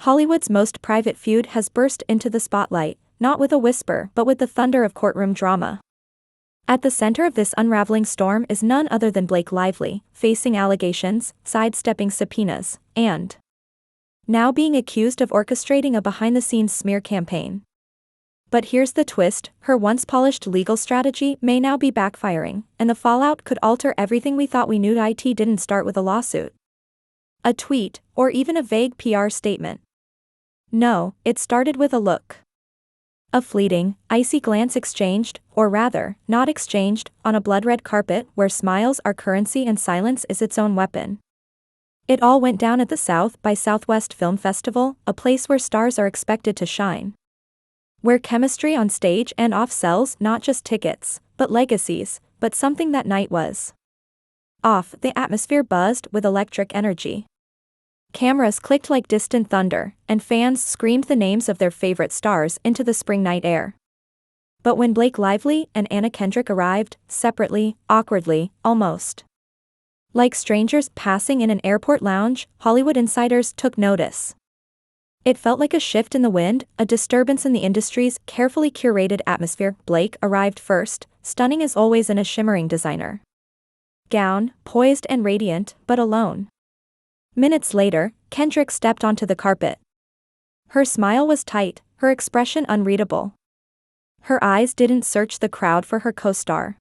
Hollywood's most private feud has burst into the spotlight, not with a whisper but with the thunder of courtroom drama. At the center of this unraveling storm is none other than Blake Lively, facing allegations, sidestepping subpoenas, and now being accused of orchestrating a behind-the-scenes smear campaign. But here's the twist: her once polished legal strategy may now be backfiring, and the fallout could alter everything we thought we knew. It didn't start with a lawsuit, a tweet, or even a vague PR statement. No, it started with a look. A fleeting, icy glance exchanged, or rather, not exchanged, on a blood-red carpet where smiles are currency and silence is its own weapon. It all went down at the South by Southwest Film Festival, a place where stars are expected to shine. Where chemistry on stage and off sells not just tickets, but legacies, but something that night was off. The atmosphere buzzed with electric energy. Cameras clicked like distant thunder, and fans screamed the names of their favorite stars into the spring night air. But when Blake Lively and Kendrick arrived, separately, awkwardly, almost like strangers passing in an airport lounge, Hollywood insiders took notice. It felt like a shift in the wind, a disturbance in the industry's carefully curated atmosphere. Blake arrived first, stunning as always in a shimmering designer gown, poised and radiant, but alone. Minutes later, Kendrick stepped onto the carpet. Her smile was tight, her expression unreadable. Her eyes didn't search the crowd for her co-star.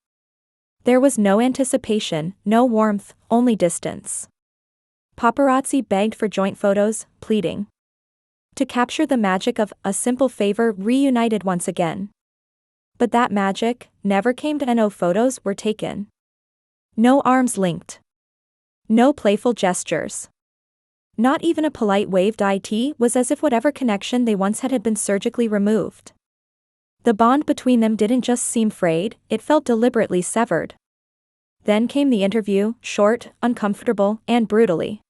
There was no anticipation, no warmth, only distance. Paparazzi begged for joint photos, pleading to capture the magic of a simple favor reunited once again. But that magic never came. No photos were taken. No arms linked. No playful gestures. Not even a polite wave. It was as if whatever connection they once had been surgically removed. The bond between them didn't just seem frayed, it felt deliberately severed. Then came the interview, short, uncomfortable, and brutally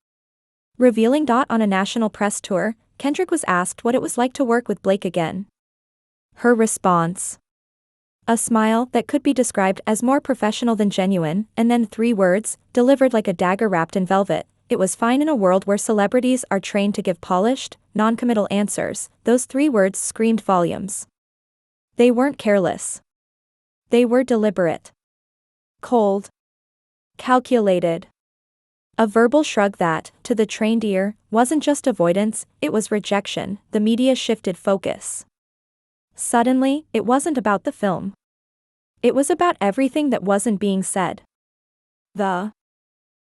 revealing. On a national press tour, Kendrick was asked what it was like to work with Blake again. Her response: a smile that could be described as more professional than genuine, and then 3 words, delivered like a dagger wrapped in velvet: it was fine. In a world where celebrities are trained to give polished, non-committal answers, those 3 words screamed volumes. They weren't careless. They were deliberate. Cold. Calculated. A verbal shrug that, to the trained ear, wasn't just avoidance, it was rejection. The media shifted focus. Suddenly, it wasn't about the film. It was about everything that wasn't being said. The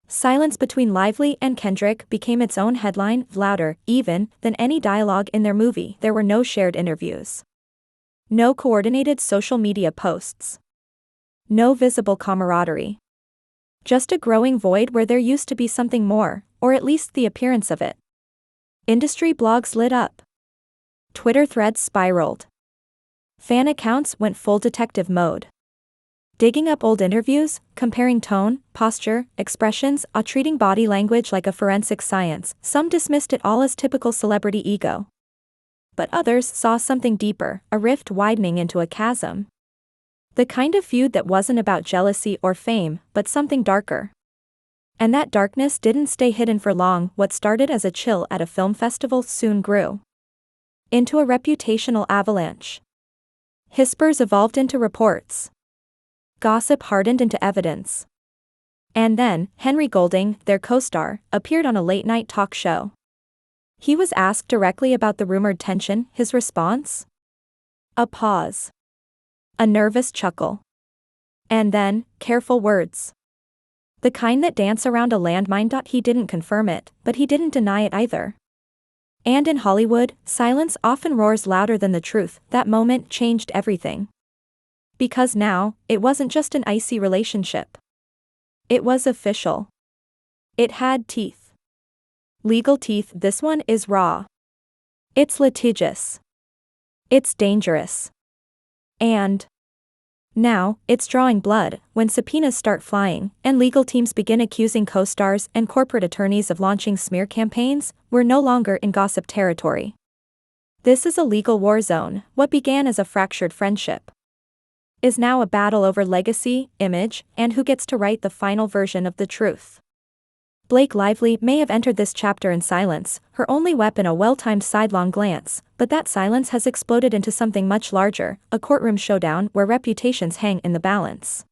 silence between Lively and Kendrick became its own headline, louder, even, than any dialogue in their movie. There were no shared interviews. No coordinated social media posts. No visible camaraderie. Just a growing void where there used to be something more, or at least the appearance of it. Industry blogs lit up. Twitter threads spiraled. Fan accounts went full detective mode. Digging up old interviews, comparing tone, posture, expressions, treating body language like a forensic science. Some dismissed it all as typical celebrity ego. But others saw something deeper, a rift widening into a chasm. The kind of feud that wasn't about jealousy or fame, but something darker. And that darkness didn't stay hidden for long. What started as a chill at a film festival soon grew into a reputational avalanche. Whispers evolved into reports. Gossip hardened into evidence. And then, Henry Golding, their co-star, appeared on a late-night talk show. He was asked directly about the rumored tension. His response? A pause. A nervous chuckle. And then, careful words. The kind that dance around a landmine. He didn't confirm it, but he didn't deny it either. And in Hollywood, silence often roars louder than the truth. That moment changed everything. Because now, it wasn't just an icy relationship. It was official. It had teeth. Legal teeth. This one is raw. It's litigious. It's dangerous. And now, it's drawing blood. When subpoenas start flying, and legal teams begin accusing co-stars and corporate attorneys of launching smear campaigns, we're no longer in gossip territory. This is a legal war zone. What began as a fractured friendship is now a battle over legacy, image, and who gets to write the final version of the truth. Blake Lively may have entered this chapter in silence, her only weapon a well-timed sidelong glance, but that silence has exploded into something much larger, a courtroom showdown where reputations hang in the balance.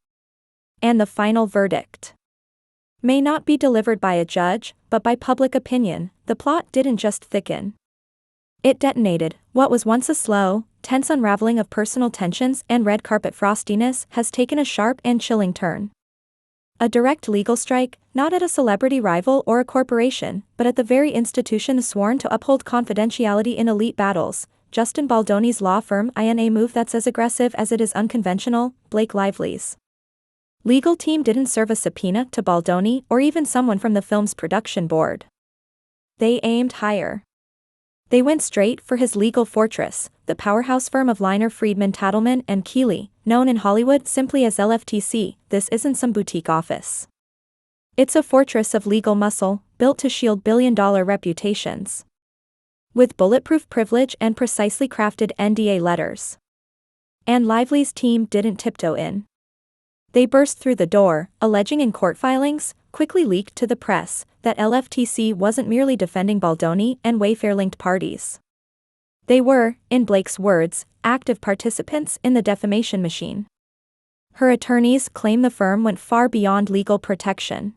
And the final verdict may not be delivered by a judge, but by public opinion. The plot didn't just thicken. It detonated. What was once a slow, tense unraveling of personal tensions and red carpet frostiness has taken a sharp and chilling turn. A direct legal strike, not at a celebrity rival or a corporation, but at the very institution sworn to uphold confidentiality in elite battles. Justin Baldoni's law firm, in a move that's as aggressive as it is unconventional. Blake Lively's legal team didn't serve a subpoena to Baldoni or even someone from the film's production board. They aimed higher. They went straight for his legal fortress, the powerhouse firm of Liner Friedman Tattleman and Keeley, known in Hollywood simply as LFTC. This isn't some boutique office. It's a fortress of legal muscle, built to shield billion-dollar reputations. With bulletproof privilege and precisely crafted NDA letters. And Lively's team didn't tiptoe in. They burst through the door, alleging in court filings, quickly leaked to the press, that LFTC wasn't merely defending Baldoni and Wayfair-linked parties. They were, in Blake's words, active participants in the defamation machine. Her attorneys claim the firm went far beyond legal protection.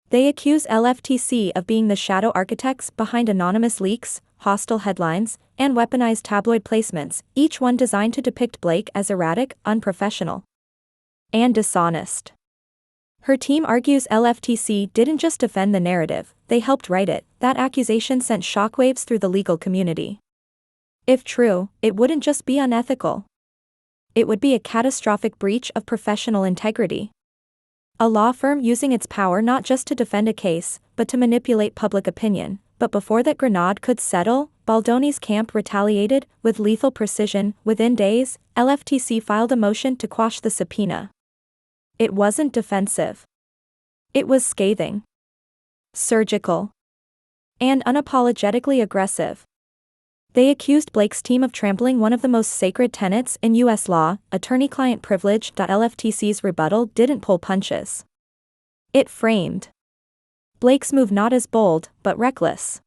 They accuse LFTC of being the shadow architects behind anonymous leaks, hostile headlines, and weaponized tabloid placements, each one designed to depict Blake as erratic, unprofessional, and dishonest. Her team argues LFTC didn't just defend the narrative, they helped write it. That accusation sent shockwaves through the legal community. If true, it wouldn't just be unethical. It would be a catastrophic breach of professional integrity. A law firm using its power not just to defend a case, but to manipulate public opinion. But before that grenade could settle, Baldoni's camp retaliated with lethal precision. Within days, LFTC filed a motion to quash the subpoena. It wasn't defensive. It was scathing, surgical, and unapologetically aggressive. They accused Blake's team of trampling one of the most sacred tenets in U.S. law, attorney-client privilege. LFTC's rebuttal didn't pull punches. It framed Blake's move not as bold, but reckless.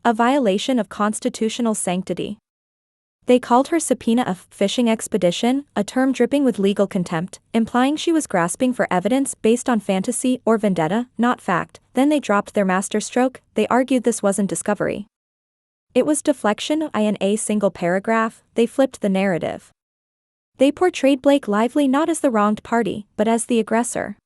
A violation of constitutional sanctity. They called her subpoena a fishing expedition, a term dripping with legal contempt, implying she was grasping for evidence based on fantasy or vendetta, not fact. Then they dropped their masterstroke. They argued this wasn't discovery. It was deflection. In a single paragraph, they flipped the narrative. They portrayed Blake Lively not as the wronged party, but as the aggressor.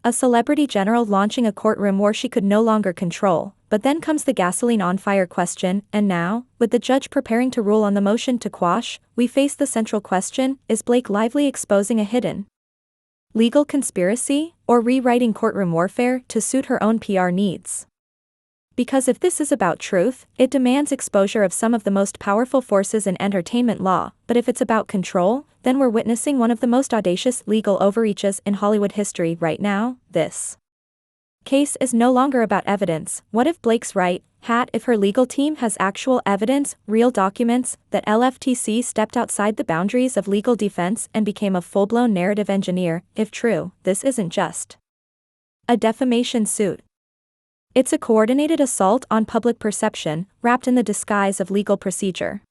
A celebrity general launching a courtroom war she could no longer control. But then comes the gasoline on fire question, and now, with the judge preparing to rule on the motion to quash, we face the central question: is Blake Lively exposing a hidden legal conspiracy, or rewriting courtroom warfare to suit her own PR needs? Because if this is about truth, it demands exposure of some of the most powerful forces in entertainment law, but if it's about control, then we're witnessing one of the most audacious legal overreaches in Hollywood history right now. This case is no longer about evidence. What if Blake's right? If her legal team has actual evidence, real documents, that LFTC stepped outside the boundaries of legal defense and became a full-blown narrative engineer? If true, this isn't just a defamation suit. It's a coordinated assault on public perception, wrapped in the disguise of legal procedure.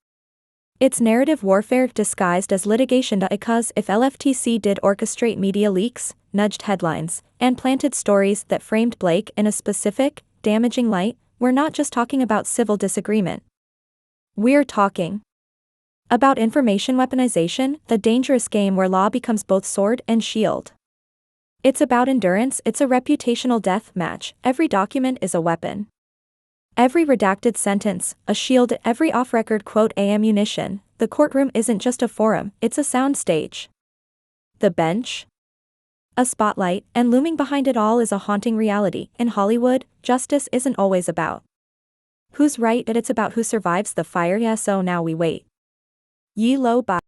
It's narrative warfare disguised as litigation. Because if LFTC did orchestrate media leaks, nudged headlines, and planted stories that framed Blake in a specific, damaging light, we're not just talking about civil disagreement. We're talking about information weaponization, the dangerous game where law becomes both sword and shield. It's about endurance. It's a reputational death match. Every document is a weapon. Every redacted sentence, a shield. Every off-record quote, ammunition. The courtroom isn't just a forum, it's a soundstage. The bench, a spotlight, and looming behind it all is a haunting reality. In Hollywood, justice isn't always about who's right, but it's about who survives the fire. Yes, so now we wait. Ye lo bye.